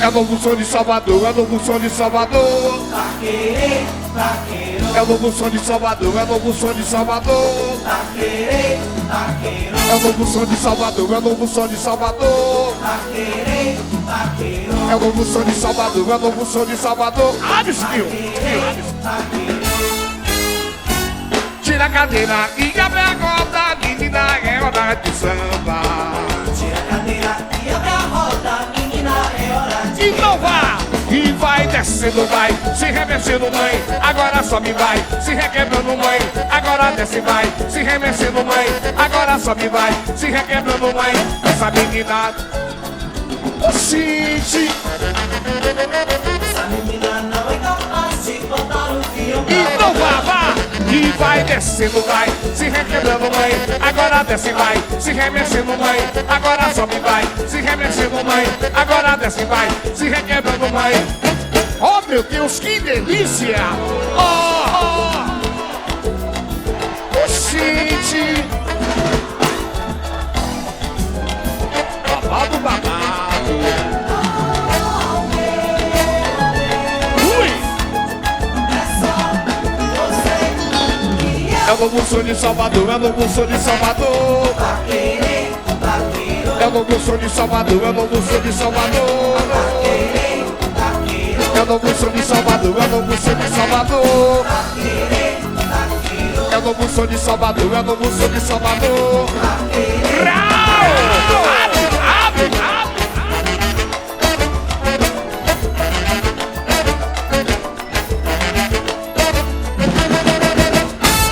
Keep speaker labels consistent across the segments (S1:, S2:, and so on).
S1: É o novo som de Salvador, é o novo som de Salvador.
S2: Vaqueiro, vaqueiro.
S1: É o novo som de Salvador, é o novo som de Salvador.
S2: Vaqueiro, vaqueiro.
S1: É o novo som de Salvador, é o novo som de Salvador.
S2: Vaqueiro, vaqueiro.
S1: É o novo som de Salvador, é o novo som de Salvador. Abre o skill. Tira a cadeira e abre a roda, menina, é hora de samba.
S2: Tira a cadeira e abre a roda, menina, é hora de
S1: Então vá! E vai descendo, vai, se remexendo, mãe, agora sobe, vai, se requebrando, mãe, agora desce, vai, se remexendo, mãe, agora sobe, vai, se requebrando, mãe, essa menina, oxente.
S2: Essa menina não é capaz de botar um fio.
S1: Então vá! E vai descendo, vai, se requebrando, mãe, agora desce, vai, se remexendo, mãe, agora sobe, vai, se remexendo, mãe, agora desce, vai, se requebrando, mãe. Oh, meu Deus, que delícia! Oh! Oxente! Babado, babado! É o novo som de Salvador, é o novo som de Salvador.
S2: Vaqueiro, vaqueiro.
S1: É o novo som de Salvador, é o novo som de Salvador.
S2: Vaqueiro, vaqueiro.
S1: É o novo som de Salvador, é o novo som de Salvador.
S2: Vaqueiro, vaqueiro.
S1: É o novo som de Salvador, é o novo som de Salvador.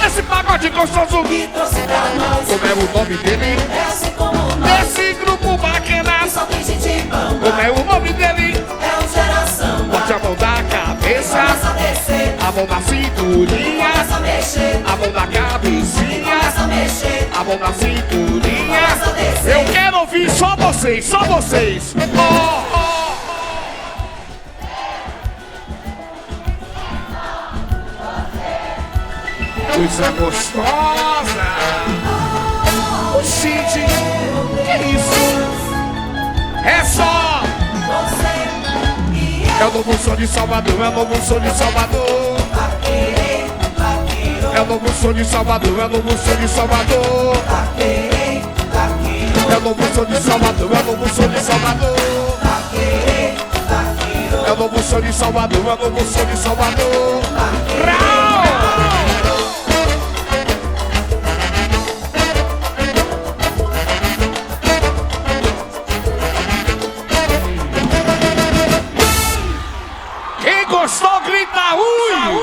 S1: Esse pagode gostoso
S2: Que trouxe pra nós.
S1: como é o nome dele?
S2: É assim como nós.
S1: Desse grupo bacana,
S2: Que só tem gente bamba.
S1: como é o nome dele?
S2: É o geração.
S1: Bote a mão na cabeça,
S2: Começa a descer.
S1: a mão na cinturinha,
S2: Começa a mexer.
S1: a mão na cabecinha,
S2: Começa a mexer.
S1: a mão na cinturinha.
S2: Começa a descer.
S1: Eu quero ouvir só vocês, só vocês. Oh, oh. Coisa gostosa. Oxente, que isso? É só.
S2: Você e eu.
S1: É o novo som de Salvador, é o novo som de Salvador.
S2: Vaqueiro, vaqueiro.
S1: É o novo som de Salvador, é o novo som de Salvador.
S2: Vaqueiro, vaqueiro.
S1: É o novo som de Salvador, é o novo som de Salvador.
S2: Vaqueiro, vaqueiro.
S1: É o novo som de Salvador, é o novo som de Salvador. Rau! Quem gostou, grita ui!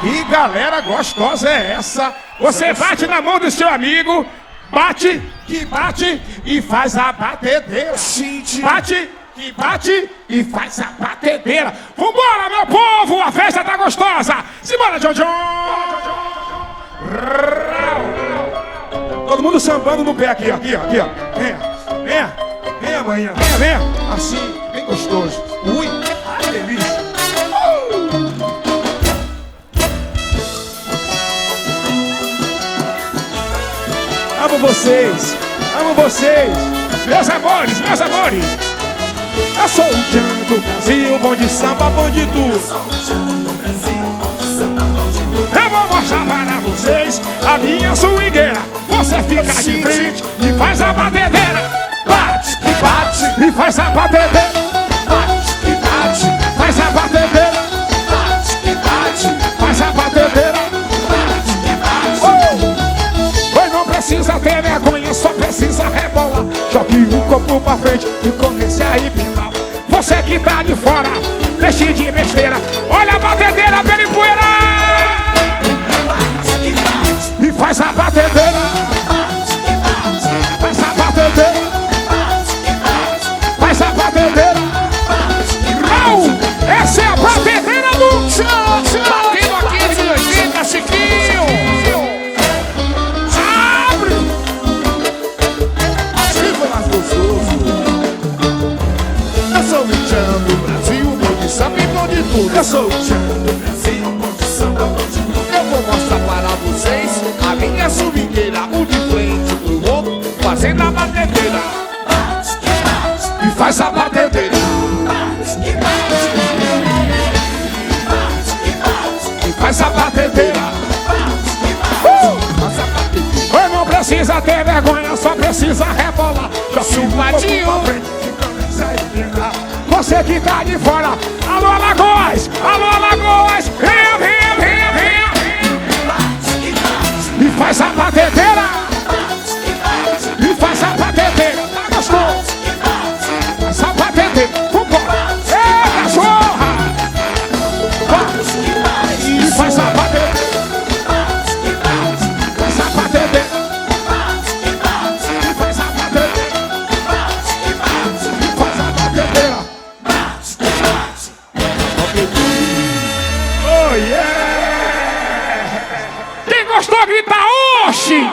S3: Que galera gostosa é essa? Você bate na mão do seu amigo, bate, que bate e faz a batedeira. Bate, que bate e faz a batedeira. Vambora, meu povo, a festa tá gostosa. Simbora, Jojo! Todo mundo sambando no pé aqui, aqui, aqui, ó. Venha, venha, venha, manhã. Venha, venha. Assim, bem gostoso. Ui, que delícia. Amo vocês, meus amores, meus amores. Eu sou o Tchan do Brasil, bom de samba, bom de tudo. Eu vou mostrar para vocês a minha swingueira. Você fica de frente e faz a batedeira. Bate, que bate e faz a batedeira. Bate, que bate, faz a batedeira. Bate, que bate, faz a batedeira. Bate, que bate. Pois não precisa ter vergonha, só precisa rebolar. Jogue o corpo pra frente e comece a empinar. Você que tá de fora, deixe de besteira. Olha a batedeira, pela empoeira. E faz a batedeira. Faz a batedeira. Faz a batedeira. Não, essa é a batedeira do Tchan.
S1: Batendo aqui de 80, Chiquinho.
S3: Abre.
S1: Viva mais gostoso. Eu sou o Tchan do Brasil, bom de samba e bom de tudo.
S3: Eu sou o Tchan.
S1: Eu vou mostrar para vocês a minha swingueira, um de frente pro outro, fazendo a batedeira.
S3: E faz a batedeira. batedeira. Oi, não precisa ter vergonha, só precisa rebolar.
S1: Chupadinho.
S3: Você que tá de fora, alô Alagoas, alô Alagoas, vem, vem, vem, vem. E faz a batedeira. E faz a batedeira. Tá gostoso? Faz a batedeira. Vambora. Ei, cachorra. E faz a batedeira. Faz a batedeira. E faz a batedeira. E faz a batedeira. Oh, yeah! Quem gostou, grita oxi!